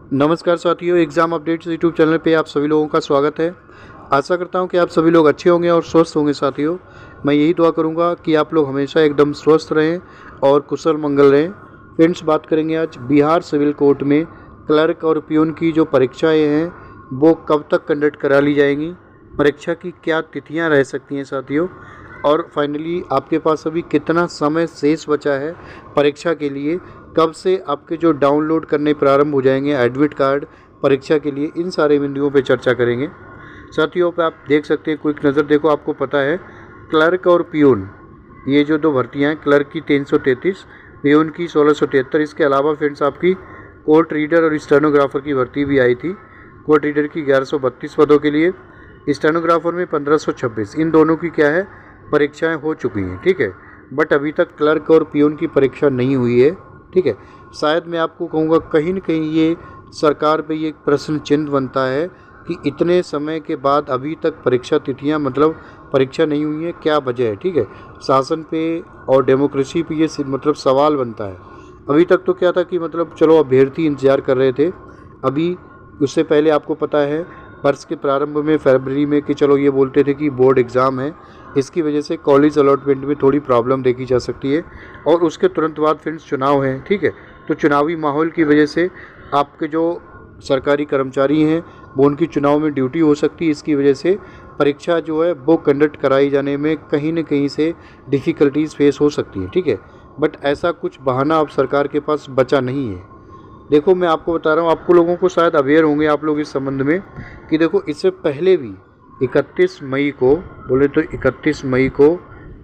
नमस्कार साथियों, exam updates YouTube channel पे आप सभी लोगों का स्वागत है। आशा करता हूं कि आप सभी लोग अच्छे होंगे और स्वस्थ होंगे। साथियों, मैं यही दुआ करूंगा कि आप लोग हमेशा एकदम स्वस्थ रहें और कुशल मंगल रहें। फ्रेंड्स, बात करेंगे आज बिहार सिविल कोर्ट में क्लर्क और पियून की जो परीक्षाएँ हैं वो कब तक कंडक्ट करा ली जाएंगी, परीक्षा की क्या तिथियाँ रह सकती हैं साथियों, और फाइनली आपके पास अभी कितना समय शेष बचा है परीक्षा के लिए, कब से आपके जो डाउनलोड करने प्रारंभ हो जाएंगे एडमिट कार्ड परीक्षा के लिए, इन सारे बिंदुओं पे चर्चा करेंगे। साथियों, पे आप देख सकते हैं, क्विक नज़र देखो, आपको पता है क्लर्क और पियून ये जो दो भर्तियां हैं, क्लर्क की 333, पियून की 1673। इसके अलावा फ्रेंड्स आपकी कोर्ट रीडर और स्टेनोग्राफर की भर्ती भी आई थी। कोर्ट रीडर की 1132 पदों के लिए, स्टेनोग्राफर में 1526। इन दोनों की क्या है, परीक्षाएं हो चुकी हैं, ठीक है। बट अभी तक क्लर्क और पियून की परीक्षा नहीं हुई है, ठीक है। शायद मैं आपको कहूँगा कहीं न कहीं ये सरकार पे ये एक प्रश्न चिन्ह बनता है कि इतने समय के बाद अभी तक परीक्षा तिथियां मतलब परीक्षा नहीं हुई है, क्या वजह है, ठीक है। शासन पे और डेमोक्रेसी पे ये मतलब सवाल बनता है। अभी तक तो क्या था कि मतलब चलो अभ्यर्थी इंतज़ार कर रहे थे। अभी उससे पहले आपको पता है वर्ष के प्रारंभ में फरवरी में कि चलो ये बोलते थे कि बोर्ड एग्ज़ाम है, इसकी वजह से कॉलेज अलॉटमेंट में थोड़ी प्रॉब्लम देखी जा सकती है। और उसके तुरंत बाद फ्रेंड्स चुनाव हैं, ठीक है। तो चुनावी माहौल की वजह से आपके जो सरकारी कर्मचारी हैं वो उनकी चुनाव में ड्यूटी हो सकती है। इसकी वजह से परीक्षा जो है वो कंडक्ट कराई जाने में कहीं न कहीं से डिफ़िकल्टीज़ फेस हो सकती है, ठीक है। बट ऐसा कुछ बहाना अब सरकार के पास बचा नहीं है। देखो, मैं आपको बता रहा हूँ, आपको लोगों को शायद अवेयर होंगे आप लोग इस संबंध में कि देखो इससे पहले भी 31 मई को, बोले तो 31 मई को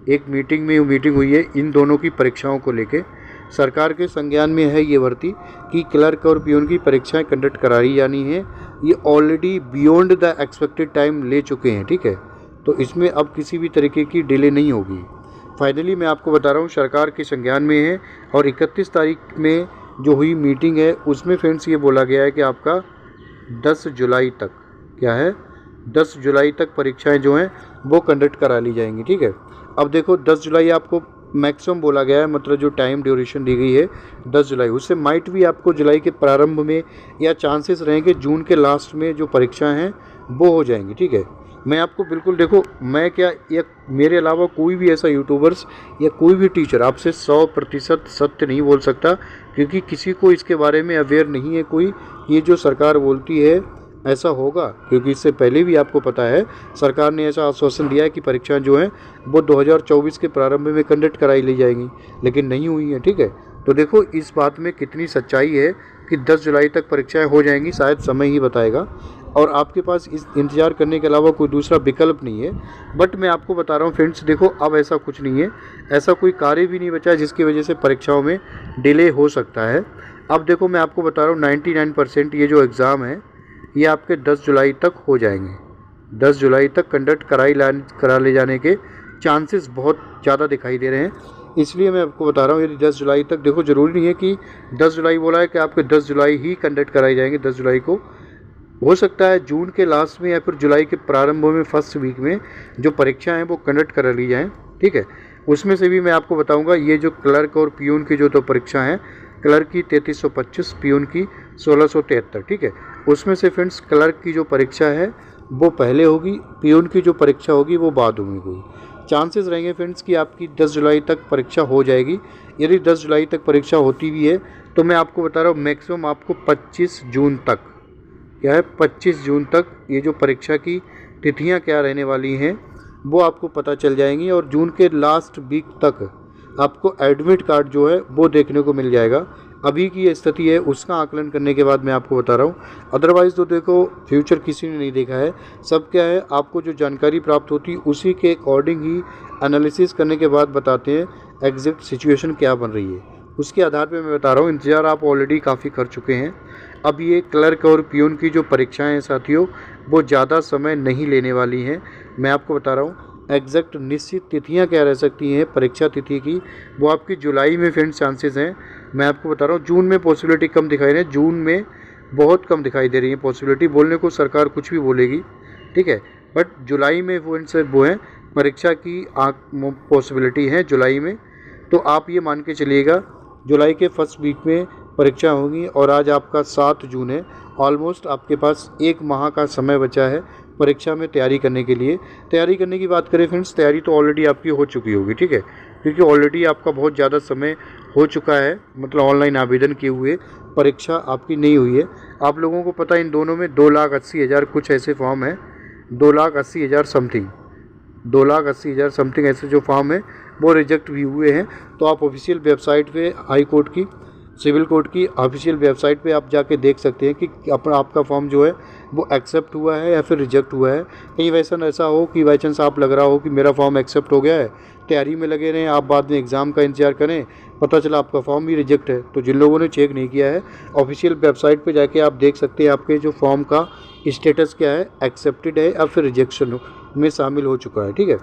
एक मीटिंग हुई है इन दोनों की परीक्षाओं को लेके। सरकार के संज्ञान में है ये भर्ती कि क्लर्क और पियून की परीक्षाएं कंडक्ट कराई जानी है। ये already beyond the expected time ले चुके हैं, ठीक है। तो इसमें अब किसी भी तरीके की डिले नहीं होगी। फाइनली मैं आपको बता रहा हूँ सरकार के संज्ञान में है। और 31 तारीख में जो हुई मीटिंग है उसमें फ्रेंड्स ये बोला गया है कि आपका 10 जुलाई तक, क्या है, 10 जुलाई तक परीक्षाएं जो हैं वो कंडक्ट करा ली जाएंगी, ठीक है। अब देखो 10 जुलाई आपको मैक्सिमम बोला गया है, मतलब जो टाइम ड्यूरेशन दी गई है 10 जुलाई, उससे माइट भी आपको जुलाई के प्रारंभ में या चांसेस रहेंगे जून के लास्ट में जो परीक्षाएं हैं वो हो जाएंगी, ठीक है। मैं आपको बिल्कुल, देखो मैं क्या, या मेरे अलावा कोई भी ऐसा यूट्यूबर्स या कोई भी टीचर आपसे 100% सत्य नहीं बोल सकता, क्योंकि किसी को इसके बारे में अवेयर नहीं है कोई। ये जो सरकार बोलती है ऐसा होगा, क्योंकि इससे पहले भी आपको पता है सरकार ने ऐसा आश्वासन दिया है कि परीक्षाएं जो हैं वो 2024 के प्रारंभ में कंडक्ट कराई ली जाएंगी, लेकिन नहीं हुई हैं, ठीक है। तो देखो इस बात में कितनी सच्चाई है कि 10 जुलाई तक परीक्षाएं हो जाएंगी, शायद समय ही बताएगा। और आपके पास इस इंतज़ार करने के अलावा कोई दूसरा विकल्प नहीं है। बट मैं आपको बता रहा हूँ फ्रेंड्स, देखो अब ऐसा कुछ नहीं है, ऐसा कोई कार्य भी नहीं बचा है जिसकी वजह से परीक्षाओं में डिले हो सकता है। अब देखो मैं आपको बता रहा हूँ 99% ये जो एग्ज़ाम है ये आपके 10 जुलाई तक हो जाएंगे। 10 जुलाई तक कंडक्ट करा ले जाने के चांसेस बहुत ज़्यादा दिखाई दे रहे हैं। इसलिए मैं आपको बता रहा हूँ यदि 10 जुलाई तक, देखो ज़रूरी नहीं है कि 10 जुलाई बोला है कि आपके 10 जुलाई ही कंडक्ट कराई जाएंगे। 10 जुलाई को हो सकता है जून के लास्ट में या फिर जुलाई के प्रारंभ में फर्स्ट वीक में जो परीक्षाएं हैं वो कंडक्ट करा ली जाएं, ठीक है। उसमें से भी मैं आपको बताऊंगा ये जो क्लर्क और पियून की जो तो परीक्षा हैं, क्लर्क की 3325, पियून की 1673, ठीक है। उसमें से फ्रेंड्स क्लर्क की जो परीक्षा है वो पहले होगी, पियून की जो परीक्षा होगी वो बाद में होगी। चांसेस रहेंगे फ्रेंड्स कि आपकी 10 जुलाई तक परीक्षा हो जाएगी। यदि 10 जुलाई तक परीक्षा होती भी है तो मैं आपको बता रहा हूँ मैक्सिमम आपको 25 जून तक, क्या है, 25 जून तक ये जो परीक्षा की तिथियां क्या रहने वाली हैं वो आपको पता चल जाएंगी। और जून के लास्ट वीक तक आपको एडमिट कार्ड जो है वो देखने को मिल जाएगा। अभी की ये स्थिति है, उसका आकलन करने के बाद मैं आपको बता रहा हूँ। अदरवाइज़ तो देखो फ्यूचर किसी ने नहीं देखा है, सब क्या है, आपको जो जानकारी प्राप्त होती है उसी के अकॉर्डिंग ही एनालिसिस करने के बाद बताते हैं एग्जैक्ट सिचुएशन क्या बन रही है, उसके आधार पे मैं बता रहा हूँ। इंतज़ार आप ऑलरेडी काफ़ी कर चुके हैं। अब ये क्लर्क और पियून की जो परीक्षाएं हैं साथियों वो ज़्यादा समय नहीं लेने वाली हैं। मैं आपको बता रहा हूँ एग्जैक्ट निश्चित तिथियां क्या रह सकती हैं परीक्षा तिथि की, वो आपकी जुलाई में फ्रेंड्स चांसेस हैं। मैं आपको बता रहा हूँ जून में पॉसिबिलिटी कम दिखाई दे रही है, जून में बहुत कम दिखाई दे रही है पॉसिबिलिटी, बोलने को सरकार कुछ भी बोलेगी, ठीक है। बट जुलाई में वो हैं परीक्षा की पॉसिबिलिटी है जुलाई में। तो आप ये मान के चलिएगा जुलाई के फर्स्ट वीक में परीक्षा होंगी और आज आपका 7 जून है। ऑलमोस्ट आपके पास 1 माह का समय बचा है परीक्षा में तैयारी करने के लिए। तैयारी करने की बात करें फ्रेंड्स, तैयारी तो ऑलरेडी आपकी हो चुकी होगी, ठीक है, क्योंकि ऑलरेडी आपका बहुत ज़्यादा समय हो चुका है, मतलब ऑनलाइन आवेदन किए हुए परीक्षा आपकी नहीं हुई है। आप लोगों को पता है इन दोनों में 2,80,000 कुछ ऐसे फॉर्म हैं, 2,80,000 समथिंग, 2,80,000 समथिंग ऐसे जो फॉर्म है वो रिजेक्ट भी हुए हैं। तो आप ऑफिशियल वेबसाइट पे हाई कोर्ट की, सिविल कोर्ट की ऑफिशियल वेबसाइट पे आप जाके देख सकते हैं कि आपका फॉर्म जो है वो एक्सेप्ट हुआ है या फिर रिजेक्ट हुआ है। कहीं वैसा ऐसा हो कि बाई चांस आप लग रहा हो कि मेरा फॉर्म एक्सेप्ट हो गया है, तैयारी में लगे रहें, आप बाद में एग्ज़ाम का इंतजार करें, पता चला आपका फॉर्म भी रिजेक्ट है। तो जिन लोगों ने चेक नहीं किया है, ऑफिशियल वेबसाइट पे जाके आप देख सकते हैं आपके जो फॉर्म का स्टेटस क्या है, एक्सेप्टेड है या फिर रिजेक्शन में शामिल हो चुका है, ठीक है।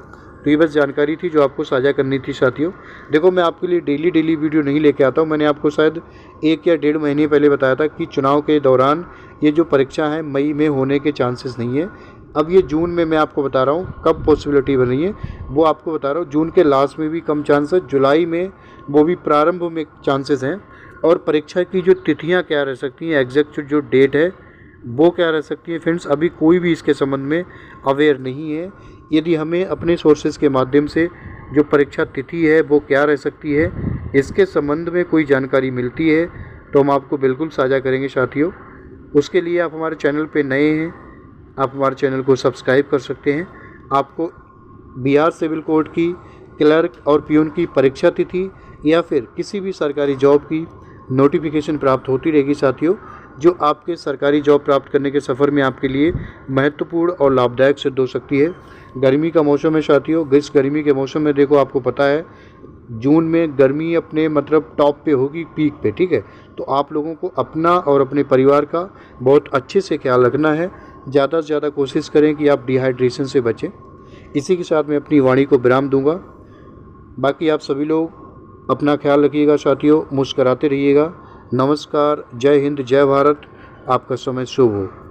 तो ये बस जानकारी थी जो आपको साझा करनी थी साथियों। देखो, मैं आपके लिए डेली वीडियो नहीं लेके आता हूँ। मैंने आपको शायद 1 या 1.5 महीने पहले बताया था कि चुनाव के दौरान ये जो परीक्षा है मई में होने के चांसेस नहीं है। अब ये जून में मैं आपको बता रहा हूँ कब पॉसिबिलिटी बन रही है, वो आपको बता रहा हूँ। जून के लास्ट में भी कम चांस है, जुलाई में वो भी प्रारंभ में चांसेस हैं। और परीक्षा की जो तिथियाँ क्या रह सकती हैं, एग्जैक्ट जो डेट है वो क्या रह सकती है फ्रेंड्स, अभी कोई भी इसके संबंध में अवेयर नहीं है। यदि हमें अपने सोर्सेज के माध्यम से जो परीक्षा तिथि है वो क्या रह सकती है, इसके संबंध में कोई जानकारी मिलती है तो हम आपको बिल्कुल साझा करेंगे साथियों। उसके लिए आप हमारे चैनल पे नए हैं, आप हमारे चैनल को सब्सक्राइब कर सकते हैं। आपको बिहार सिविल कोर्ट की क्लर्क और पियून की परीक्षा तिथि या फिर किसी भी सरकारी जॉब की नोटिफिकेशन प्राप्त होती रहेगी साथियों, जो आपके सरकारी जॉब प्राप्त करने के सफ़र में आपके लिए महत्वपूर्ण और लाभदायक सिद्ध हो सकती है। गर्मी का मौसम है साथियों, इस गर्मी के मौसम में देखो आपको पता है जून में गर्मी अपने मतलब टॉप पे होगी, पीक पे, ठीक है। तो आप लोगों को अपना और अपने परिवार का बहुत अच्छे से ख्याल रखना है। ज़्यादा से ज़्यादा कोशिश करें कि आप डिहाइड्रेशन से बचें। इसी के साथ मैं अपनी वाणी को विराम दूंगा। बाकी आप सभी लोग अपना ख्याल रखिएगा साथियों, मुस्कराते रहिएगा। नमस्कार, जय हिंद, जय भारत। आपका समय शुभ हो।